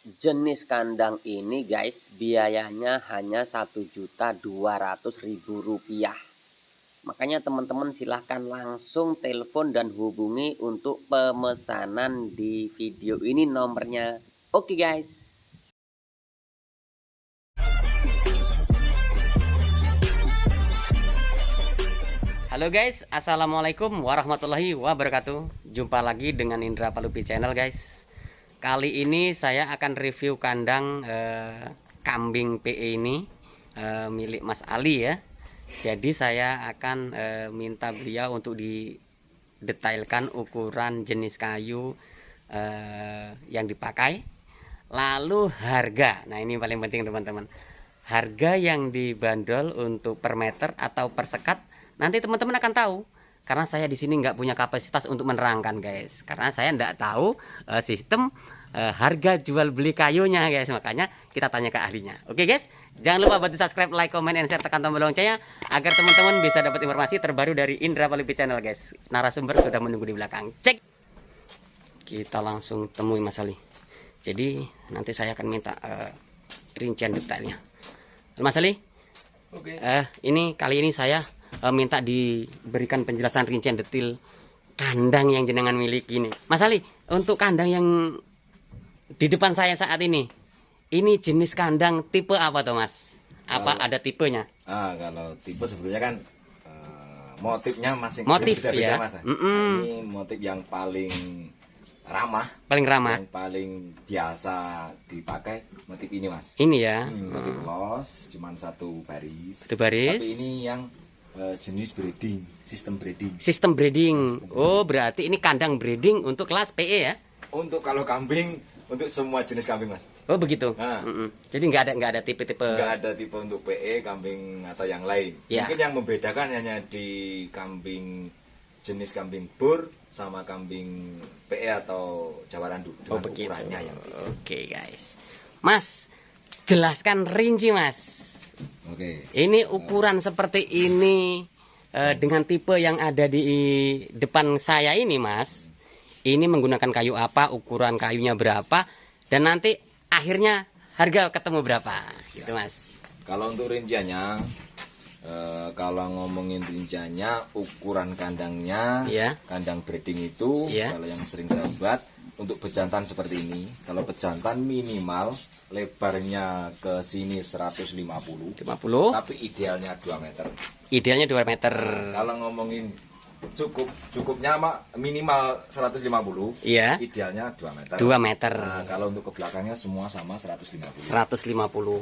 Jenis kandang ini guys biayanya hanya Rp1.200.000. Makanya teman-teman silahkan langsung telepon dan hubungi untuk pemesanan di video ini nomornya. Oke guys. Halo guys, assalamualaikum warahmatullahi wabarakatuh. Jumpa lagi dengan Indra Palupi Channel guys. Kali ini saya akan review kandang kambing PE ini milik Mas Ali ya. Jadi saya akan minta beliau untuk didetailkan ukuran jenis kayu yang dipakai, lalu harga. Nah ini paling penting teman-teman, harga yang dibanderol untuk per meter atau per sekat nanti teman-teman akan tahu, karena saya di sini nggak punya kapasitas untuk menerangkan guys, karena saya nggak tahu sistem harga jual beli kayunya guys. Makanya kita tanya ke ahlinya. Oke guys, jangan lupa bantu subscribe, like, comment, and share, tekan tombol loncengnya agar teman-teman bisa dapat informasi terbaru dari Indra Palupi Channel guys. Narasumber sudah menunggu di belakang. Cek. Kita langsung temui Mas Ali. Jadi nanti saya akan minta rincian detailnya. Mas Ali. Oke. Ini kali ini saya minta diberikan penjelasan rincian detail kandang yang jenengan miliki ini. Mas Ali, untuk kandang yang di depan saya saat ini jenis kandang tipe apa tuh Mas? Apa ada tipenya? Kalau tipe sebetulnya kan motifnya masing motif beda-beda ya. Mas. Ini motif yang paling ramah, yang paling biasa dipakai motif ini Mas. Ini ya. Motif los, cuman satu baris. Tapi ini yang jenis breeding, sistem breeding. Sistem breeding. Oh, berarti ini kandang breeding untuk kelas PE ya? Untuk kalau kambing, untuk semua jenis kambing Mas. Oh begitu. Jadi nggak ada tipe-tipe. Nggak ada tipe untuk PE, kambing atau yang lain. Ya. Mungkin yang membedakan hanya di kambing, jenis kambing bur sama kambing PE atau Jawa Randu. Oh begitu. Ukurannya yang beda. Oke guys. Mas, jelaskan rinci Mas. Oke. Ini ukuran seperti ini dengan tipe yang ada di depan saya ini Mas. Ini menggunakan kayu apa, ukuran kayunya berapa, dan nanti akhirnya harga ketemu berapa gitu Mas. Kalau untuk rinciannya, kalau ngomongin rinciannya, ukuran kandangnya, kandang breeding itu, kalau yang sering saya buat untuk bejantan seperti ini. Kalau bejantan minimal lebarnya ke sini 150, tapi idealnya 2 meter. Idealnya 2 meter. Kalau ngomongin cukupnya minimal 150, idealnya 2 meter. 2 meter. Nah, kalau untuk ke belakangnya semua sama 150. 150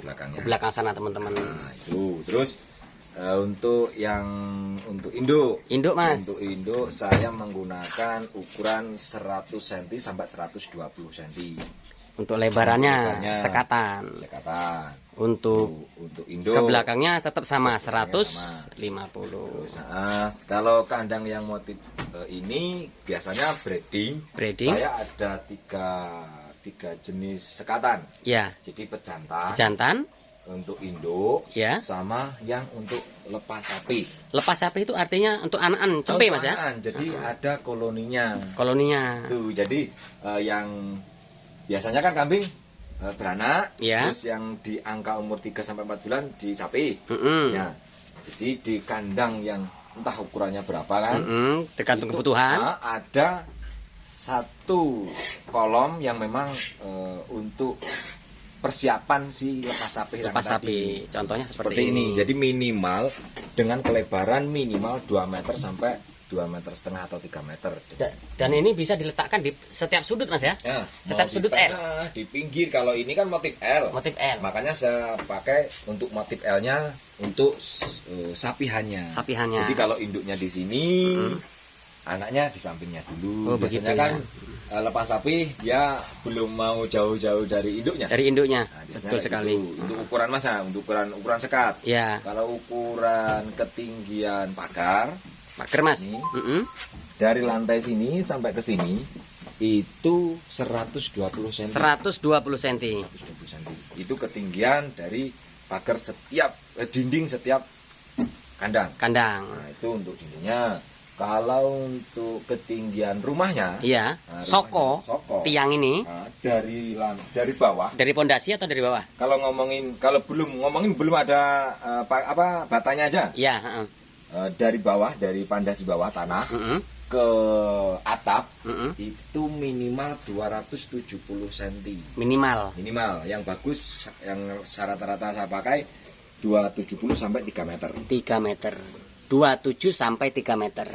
ke belakang sana teman-teman. Nah, itu. Terus untuk induk Mas. Untuk induk saya menggunakan ukuran 100 cm sampai 120 cm. Untuk lebarannya sekatan. Untuk induk ke belakangnya tetap sama 150. Terus, kalau kandang yang motif ini biasanya breeding. Saya ada tiga jenis sekatan. Ya. Jadi pejantan. Untuk induk, sama yang untuk lepas sapi. Lepas sapi itu artinya untuk anakan cempe Mas ya? Jadi ada koloninya. Tuh, jadi yang biasanya kan kambing beranak, terus yang di angka umur 3-4 bulan di sapi. Ya, jadi di kandang yang entah ukurannya berapa kan, tergantung kebutuhan. Ada satu kolom yang memang untuk persiapan si lepas sapi. Contohnya seperti ini. Jadi minimal dengan kelebaran minimal 2 meter sampai 2,5 meter atau 3 meter. Dan ini bisa diletakkan di setiap sudut Mas ya? Setiap sudut L. Di pinggir. Kalau ini kan motif L. Makanya saya pakai untuk motif L-nya untuk sapihannya. Jadi kalau induknya di sini, anaknya di sampingnya dulu. Biasanya kan lepas sapi dia belum mau jauh-jauh dari induknya. Nah, betul sekali. Untuk ukuran masa, untuk ukuran sekat. Kalau ukuran ketinggian pagar Mas, dari lantai sini sampai ke sini itu 120 cm. 120 cm. Itu ketinggian dari pagar dinding setiap kandang. Nah, itu untuk dindingnya. Kalau untuk ketinggian rumahnya, iya, soko, tiang ini dari bawah. Dari pondasi atau dari bawah? Kalau belum ada batanya aja. Iya. Dari bawah, dari pondasi bawah tanah ke atap itu minimal 270 cm. Minimal. Yang bagus, yang rata-rata saya pakai 270 sampai 3 meter. 3 meter. 27 sampai 3 meter.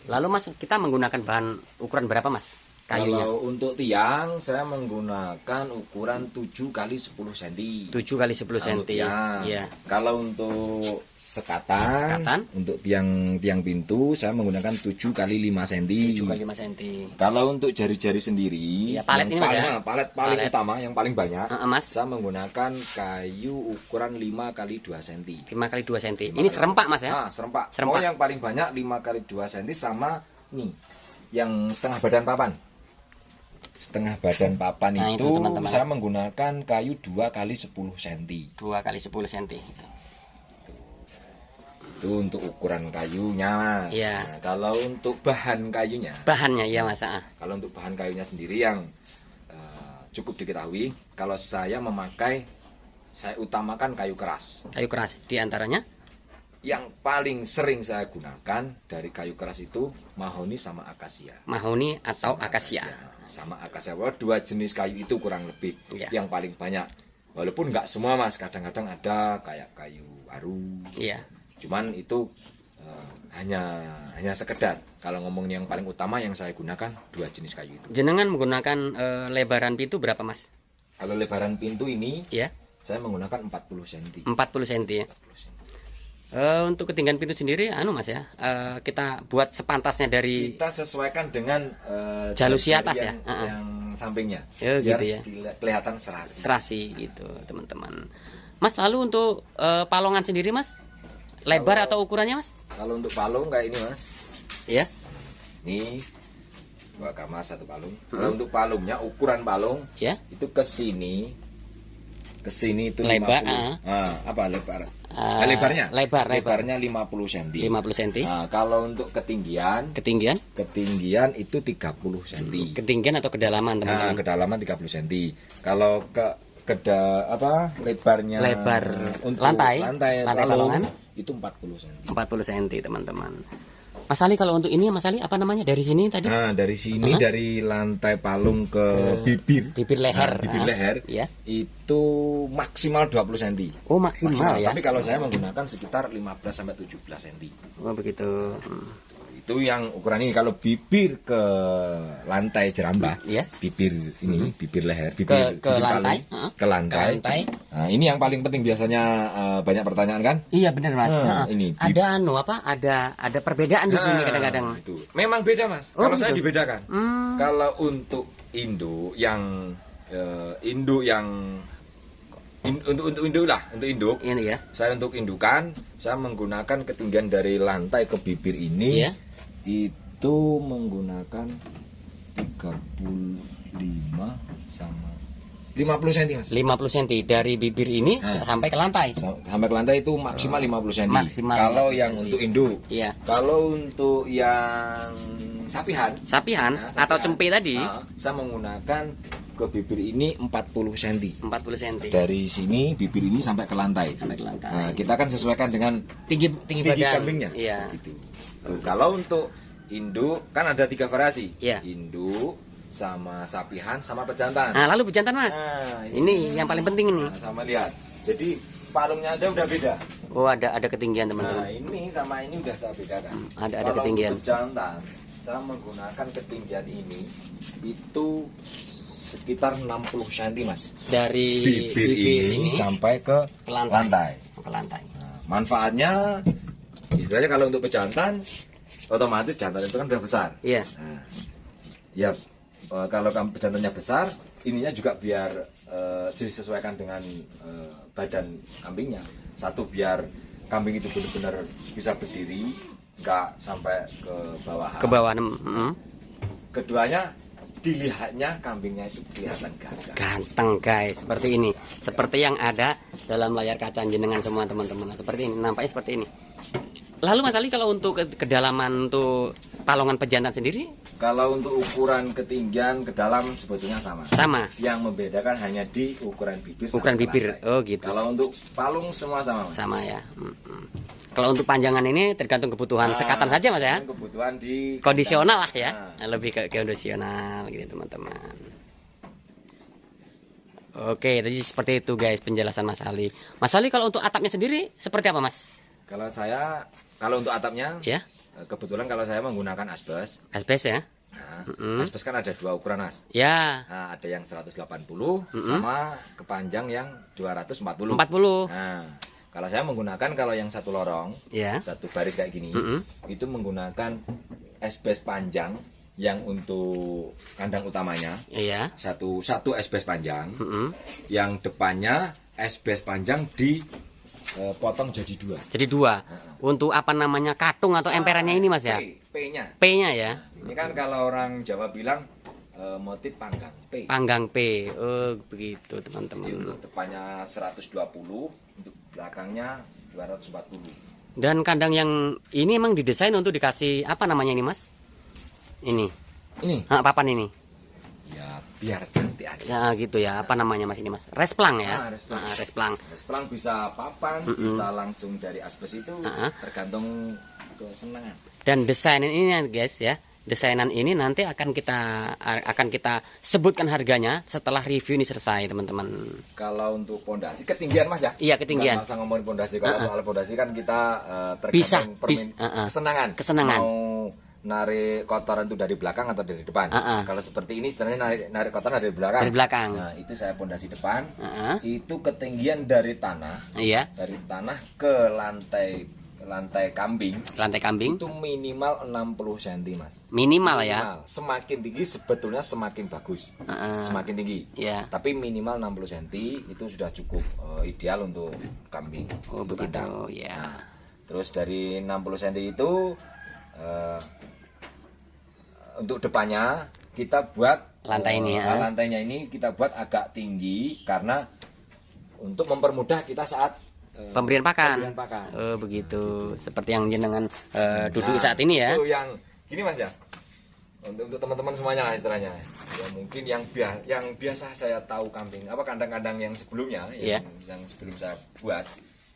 Lalu Mas, kita menggunakan bahan ukuran berapa Mas? Kayunya? Kalau untuk tiang saya menggunakan ukuran 7 kali 10 cm. 7 kali 10 cm. Iya. Kalau untuk sekatan, untuk tiang pintu saya menggunakan 7 kali 5 cm. 7 kali 5 cm. Kalau untuk jari-jari sendiri, ya, palet paling utama yang paling banyak, Mas, saya menggunakan kayu ukuran 5 kali 2 cm. 5 kali 2 cm. Ini serempak Mas ya? Serempak. Oh, yang paling banyak 5 kali 2 cm sama nih yang setengah badan papan. Setengah badan papan itu teman-teman, saya menggunakan kayu 2 kali 10 cm. 2 kali 10 cm. Itu untuk ukuran kayunya Mas. Iya. Nah, kalau untuk bahannya iya Mas. Kalau untuk bahan kayunya sendiri yang cukup diketahui, kalau saya utamakan kayu keras. Kayu keras diantaranya? Yang paling sering saya gunakan dari kayu keras itu mahoni sama akasia. Mahoni atau akasia. Sama akasia. Dua jenis kayu itu kurang lebih yang paling banyak. Walaupun nggak semua Mas, kadang-kadang ada kayak kayu aru. Iya. Cuman itu hanya sekedar. Kalau ngomongin yang paling utama yang saya gunakan 2 jenis kayu itu. Jenengan menggunakan lebaran pintu berapa Mas? Kalau lebaran pintu ini, saya menggunakan 40 cm. 40 cm ya. 40 cm. Untuk ketinggian pintu sendiri, Mas ya, kita buat sepantasnya dari. Kita sesuaikan dengan jalusi atas ya, yang sampingnya, biar gitu ya. Kelihatan serasi. Serasi gitu, teman-teman. Mas, lalu untuk palongan sendiri, Mas, lebar atau ukurannya, Mas? Kalau untuk palung kayak ini, Mas. Iya. Ini 2 kamar 1 palung. Kalau untuk palungnya, ukuran palung, itu ke sini itu lebar. 50. Lebarnya 50 cm. 50 cm. Nah, kalau untuk ketinggian itu 30 cm. Ketinggian atau kedalaman, teman-teman? Nah, kedalaman 30 cm. Kalau lebarnya untuk lantai palungan itu 40 cm. 40 cm, teman-teman. Mas Ali, kalau untuk ini Mas Ali apa namanya dari sini tadi? Nah, dari sini dari lantai palung ke bibir leher. Bibir leher itu maksimal 20 cm. Oh, maksimal ya. Tapi kalau saya menggunakan sekitar 15 sampai 17 cm. Oh, begitu. Itu yang ukuran ini. Kalau bibir ke lantai jerambah, bibir ini, bibir leher, bibir lantai, ke lantai. Nah, ini yang paling penting biasanya banyak pertanyaan kan? Iya, benar Mas. Ini ada perbedaan di sini kadang-kadang. Itu. Memang beda Mas. Kalau saya dibedakan. Kalau untuk induk yang untuk induk. Ini ya. Saya untuk indukan, saya menggunakan ketinggian dari lantai ke bibir ini. Itu menggunakan 35 sama 50 cm Mas. 50 cm dari bibir ini sampai ke lantai. Sampai ke lantai itu maksimal 50 cm. Kalau yang untuk induk. Kalau untuk yang sapihan atau cempe tadi, saya menggunakan ke bibir ini 40 cm. 40 cm. Dari sini bibir ini sampai ke lantai. Nah, kita kan sesuaikan dengan tinggi badan kambingnya. Gitu. Tuh, kalau untuk induk kan ada 3 variasi. Induk, sama sapihan, sama pejantan. Nah, lalu pejantan Mas. Ini yang paling penting ini. Sama lihat. Jadi palungnya aja udah beda. Oh, ada ketinggian, teman-teman. Nah, ini sama ini udah saya bedakan. Ada ketinggian. Kalau pejantan, saya menggunakan ketinggian ini itu sekitar 60 cm Mas. Dari bibir ini sampai ke lantai. Nah, manfaatnya istilahnya kalau untuk pejantan otomatis jantan itu kan udah besar. Nah, kalau pejantannya besar, ininya juga biar disesuaikan dengan badan kambingnya. Satu, biar kambing itu benar-benar bisa berdiri, nggak sampai ke bawah. Keduanya, dilihatnya kambingnya itu kelihatan ganteng guys, seperti ini, seperti yang ada dalam layar kaca jenengan semua teman-teman. Seperti ini, nampaknya seperti ini. Lalu Mas Ali, kalau untuk kedalaman untuk palongan pejantan sendiri? Kalau untuk ukuran ketinggian ke dalam sebetulnya sama. Sama. Yang membedakan hanya di ukuran bibir. Ukuran bibir. Lantai. Oh gitu. Kalau untuk palung semua sama, Mas. Sama ya. Kalau untuk panjangan ini tergantung kebutuhan sekatan saja, Mas ya. Kebutuhan di kondisional lah ya. Lebih ke kondisional gitu, teman-teman. Oke, tadi seperti itu guys penjelasan Mas Ali. Mas Ali, kalau untuk atapnya sendiri seperti apa, Mas? Kalau untuk atapnya, ya. Kebetulan kalau saya menggunakan asbes. Asbes ya. Nah, asbes kan ada 2 ukuran, Mas. Ya. Nah, ada yang 180 sama kepanjang yang 240. 40. Nah, kalau saya menggunakan kalau yang satu lorong, ya. Satu baris kayak gini, itu menggunakan asbes panjang yang untuk kandang utamanya. Iya. Satu asbes panjang. Yang depannya asbes panjang dipotong jadi 2. Jadi 2. Untuk apa namanya, katung atau emperannya ini, Mas ya? P-nya. P-nya ya. Ini kan kalau orang Jawa bilang motif panggang P. Panggang P. Oh, begitu, teman-teman. Untuk depannya 120, untuk belakangnya 240. Dan kandang yang ini emang didesain untuk dikasih apa namanya ini, Mas? Ini. Papan ini. Ya, biar cantik aja. Ya, gitu ya. Apa namanya, Mas, ini, Mas? Resplang ya? Resplang. Resplang bisa papan, bisa langsung dari asbes itu, tergantung kesenangan. Dan desain ini guys ya. Desainan ini nanti akan kita sebutkan harganya setelah review ini selesai, teman-teman. Kalau untuk pondasi ketinggian, Mas ya? Iya, ketinggian. Nggak usah ngomongin pondasi. Kalau soal pondasi kan kita tergantung kesenangan. Mau narik kotoran itu dari belakang atau dari depan. Kalau seperti ini sebenarnya narik kotoran dari belakang. Dari belakang. Nah, itu saya pondasi depan. Itu ketinggian dari tanah. Iya. Dari tanah ke lantai kambing. Lantai kambing itu minimal 60 cm, Mas. Minimal ya. Semakin tinggi sebetulnya semakin bagus. Semakin tinggi. Iya. Tapi minimal 60 cm itu sudah cukup ideal untuk kambing. Oh, begitu ya. Nah, terus dari 60 cm itu untuk depannya kita buat lantai ini ya. Lantainya ini kita buat agak tinggi karena untuk mempermudah kita saat pemberian pakan. Oh, begitu. Seperti yang jenengan duduk saat ini ya. Itu yang gini, Mas ya. Untuk teman-teman semuanya lah istilahnya. Ya mungkin yang biasa saya tahu kambing, kandang-kandang yang sebelumnya yang sebelum saya buat.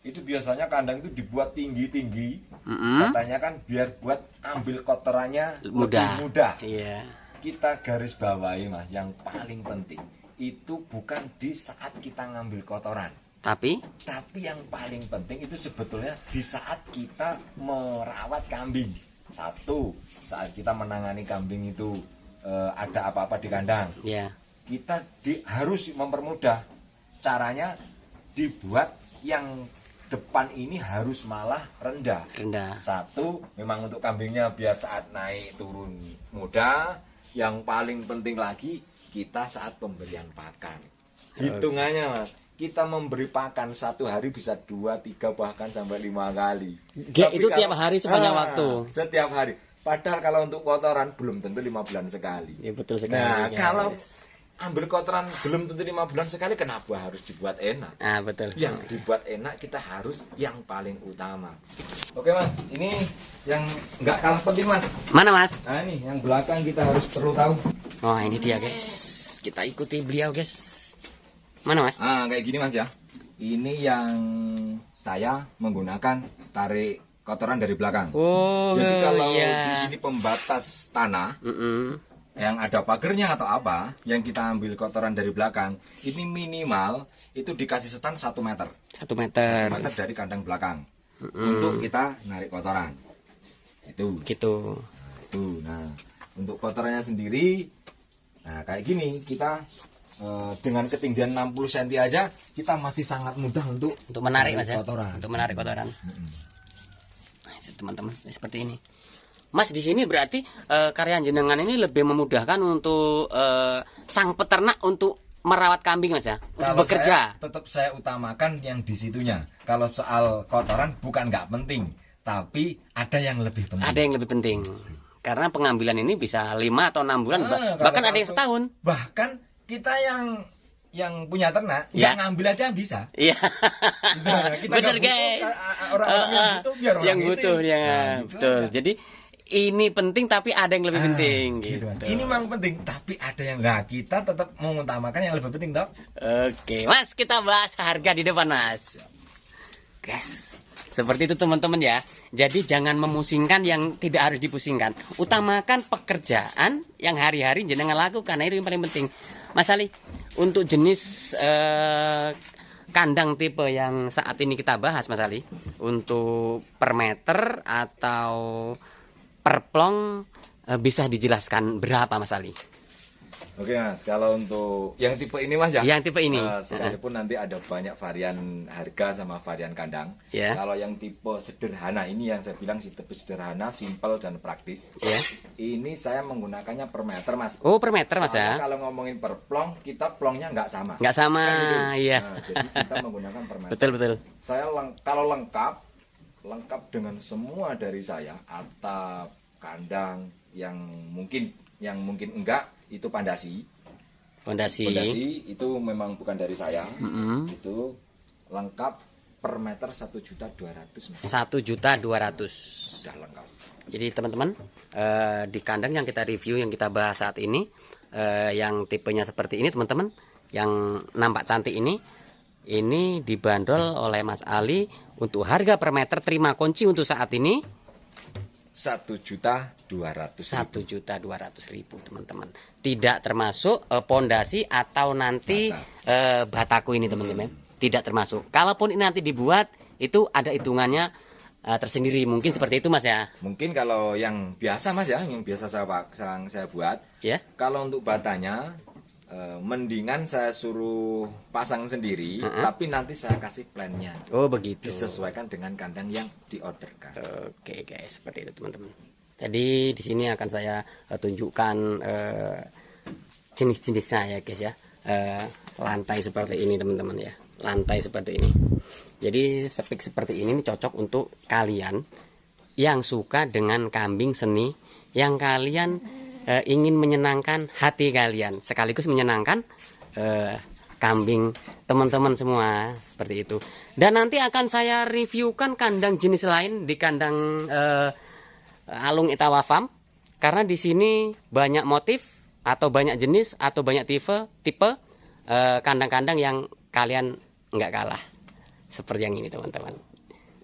Itu biasanya kandang itu dibuat tinggi-tinggi. Katanya kan biar buat ambil kotorannya lebih mudah. Iya. Kita garis bawahi, Mas, yang paling penting itu bukan di saat kita ngambil kotoran. Tapi yang paling penting itu sebetulnya di saat kita merawat kambing. Satu, saat kita menangani kambing itu ada apa-apa di kandang. Yeah. Kita harus mempermudah. Caranya dibuat yang depan ini harus malah rendah. Satu, memang untuk kambingnya biar saat naik turun mudah. Yang paling penting lagi kita saat pemberian pakan. Hitungannya, Mas, kita memberi pakan satu hari bisa 2, 3 bahkan sampai 5 kali. Itu tiap hari sepanjang waktu. Setiap hari. Padahal kalau untuk kotoran belum tentu 5 bulan sekali. Ya, betul sekali. Nah, kalau ambil kotoran belum tentu 5 bulan sekali, kenapa harus dibuat enak? Betul. Yang dibuat enak kita harus yang paling utama. Oke, Mas, ini yang nggak kalah penting, Mas. Mana, Mas? Nah, ini yang belakang kita harus perlu tahu. Oh, ini dia, guys. Kita ikuti beliau, guys. Mana, Mas? Kayak gini, Mas ya. Ini yang saya menggunakan tarik kotoran dari belakang. Oh, jadi kalau di sini pembatas tanah, yang ada pagernya atau apa, yang kita ambil kotoran dari belakang, ini minimal itu dikasih setan 1 meter. 1 meter. 1 meter dari kandang belakang. Untuk kita narik kotoran. Itu. Gitu. Nah, untuk kotorannya sendiri, nah kayak gini, kita dengan ketinggian 60 cm aja kita masih sangat mudah untuk menarik, Mas, kotoran. Untuk menarik kotoran. Nah, teman-teman, seperti ini. Mas, di sini berarti karya jenengan ini lebih memudahkan untuk sang peternak untuk merawat kambing, Mas ya. Untuk bekerja. Tetap saya utamakan yang di situnya. Kalau soal kotoran bukan nggak penting, tapi ada yang lebih penting. Ada yang lebih penting. Karena pengambilan ini bisa 5 atau 6 bulan, bahkan ada yang setahun. Bahkan kita yang yang punya ternak ya, ngambil aja bisa. Iya. Bener guys. Orang-orang yang butuh biar orang yang butuh itu. Ya, nah, betul. Aja. Jadi ini penting tapi ada yang lebih penting gitu. Ini memang penting tapi ada yang kita tetap mengutamakan yang lebih penting toh. Oke, Mas, kita bahas harga di depan, Mas. Guys, seperti itu teman-teman ya. Jadi jangan memusingkan yang tidak harus dipusingkan. Utamakan pekerjaan yang hari-hari jenengan lakukan. Nah, itu yang paling penting. Mas Ali, untuk jenis kandang tipe yang saat ini kita bahas, Mas Ali, untuk per meter atau per plong bisa dijelaskan berapa, Mas Ali? Oke Mas, kalau untuk yang tipe ini Mas ya. Yang tipe ini. Sekalipun nanti ada banyak varian harga sama varian kandang. Ya. Kalau yang tipe sederhana ini yang saya bilang tipe sederhana, simple dan praktis. Ya. Ini saya menggunakannya per meter Mas. Oh per meter Mas ya. Kalau ngomongin per plong, kita plongnya nggak sama. Nggak sama, kan gitu. Iya. Nah, jadi kita menggunakan per meter. Betul. Saya kalau lengkap dengan semua dari saya, atap, kandang, yang mungkin enggak. Itu pondasi itu memang bukan dari saya. Itu lengkap per meter 1.200.000. 1.200.000 sudah lengkap. Jadi teman-teman, di kandang yang kita review, yang kita bahas saat ini, yang tipenya seperti ini teman-teman, yang nampak cantik ini dibanderol oleh Mas Ali untuk harga per meter terima kunci untuk saat ini 1.200.000 teman-teman. Tidak termasuk pondasi atau nanti bataku ini teman-teman. Tidak termasuk. Kalaupun ini nanti dibuat itu ada hitungannya tersendiri. Mungkin seperti itu Mas ya. Mungkin kalau yang biasa Mas ya, yang biasa saya buat. Ya. Kalau untuk batanya mendingan saya suruh pasang sendiri, tapi nanti saya kasih plannya. Oh begitu. Disesuaikan dengan kandang yang diorderkan. Oke guys, seperti itu teman-teman. Jadi di sini akan saya tunjukkan jenis-jenisnya ya guys ya. Lantai seperti ini teman-teman ya. Lantai seperti ini. Jadi spek seperti ini cocok untuk kalian yang suka dengan kambing seni, yang kalian ingin menyenangkan hati kalian, sekaligus menyenangkan kambing teman-teman semua, seperti itu. Dan nanti akan saya reviewkan kandang jenis lain di kandang Alung Itawa Farm, karena di sini banyak motif atau banyak jenis atau banyak tipe kandang-kandang yang kalian nggak kalah seperti yang ini teman-teman.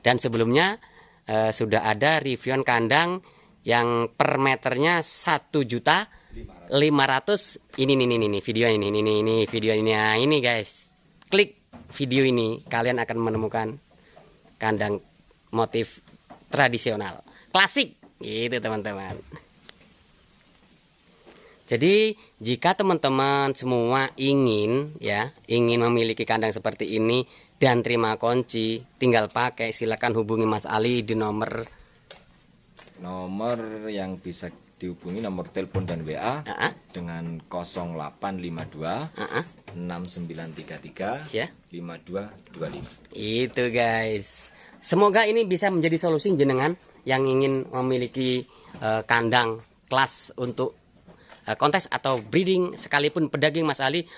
Dan sebelumnya sudah ada reviewan kandang yang per meternya 1.500.000. Ini video ini guys. Klik video ini, kalian akan menemukan kandang motif tradisional, klasik gitu teman-teman. Jadi jika teman-teman semua ingin memiliki kandang seperti ini dan terima kunci, tinggal pakai, silakan hubungi Mas Ali di nomor yang bisa dihubungi, nomor telepon dan WA dengan 0852 6933 5225. Itu guys. Semoga ini bisa menjadi solusi jenengan yang ingin memiliki kandang kelas untuk kontes atau breeding, sekalipun pedaging Mas Ali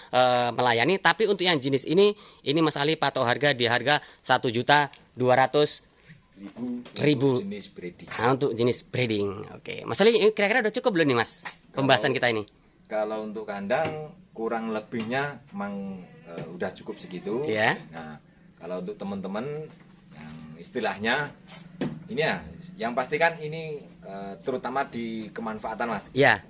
melayani. Tapi untuk yang jenis ini Mas Ali patok harga di harga 1.200.000 jenis breeding. Nah, untuk jenis breeding. Oke, Mas Ali, kira-kira udah cukup belum nih Mas pembahasan kita ini? Kalau untuk kandang kurang lebihnya memang udah cukup segitu. Ya. Nah, kalau untuk teman-teman yang istilahnya ini ya, yang pasti kan ini terutama di kemanfaatan Mas. Ya.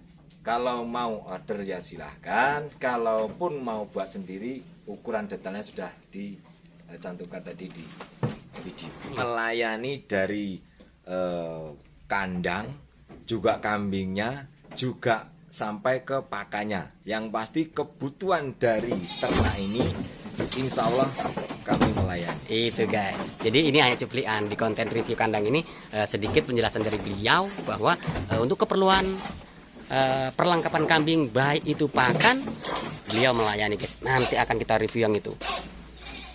Kalau mau order ya silahkan. Kalaupun mau buat sendiri, ukuran detailnya sudah dicantumkan tadi di video. Melayani dari kandang, juga kambingnya, juga sampai ke pakannya. Yang pasti kebutuhan dari ternak ini, insya Allah kami melayani. Itu guys. Jadi ini hanya cuplikan di konten review kandang ini, sedikit penjelasan dari beliau bahwa untuk keperluan perlengkapan kambing, baik itu pakan, beliau melayani guys. Nanti akan kita review yang itu.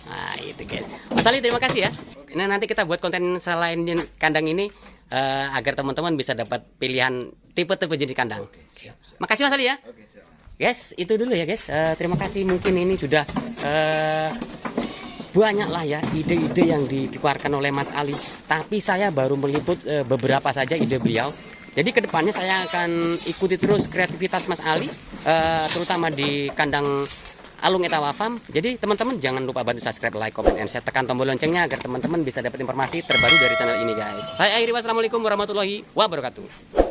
Nah itu guys. Mas Ali, terima kasih ya. Nah nanti kita buat konten selain kandang ini agar teman-teman bisa dapat pilihan tipe-tipe jenis kandang. Oke, siap. Makasih Mas Ali ya. Oke, siap. Guys, itu dulu ya guys. Terima kasih, mungkin ini sudah banyak lah ya ide-ide yang dikeluarkan oleh Mas Ali. Tapi saya baru meliput beberapa saja ide beliau. Jadi kedepannya saya akan ikuti terus kreativitas Mas Ali, terutama di kandang Alung Etawa Farm. Jadi teman-teman jangan lupa bantu subscribe, like, comment, and share, tekan tombol loncengnya agar teman-teman bisa dapat informasi terbaru dari channel ini guys. Saya akhiri, wassalamualaikum warahmatullahi wabarakatuh.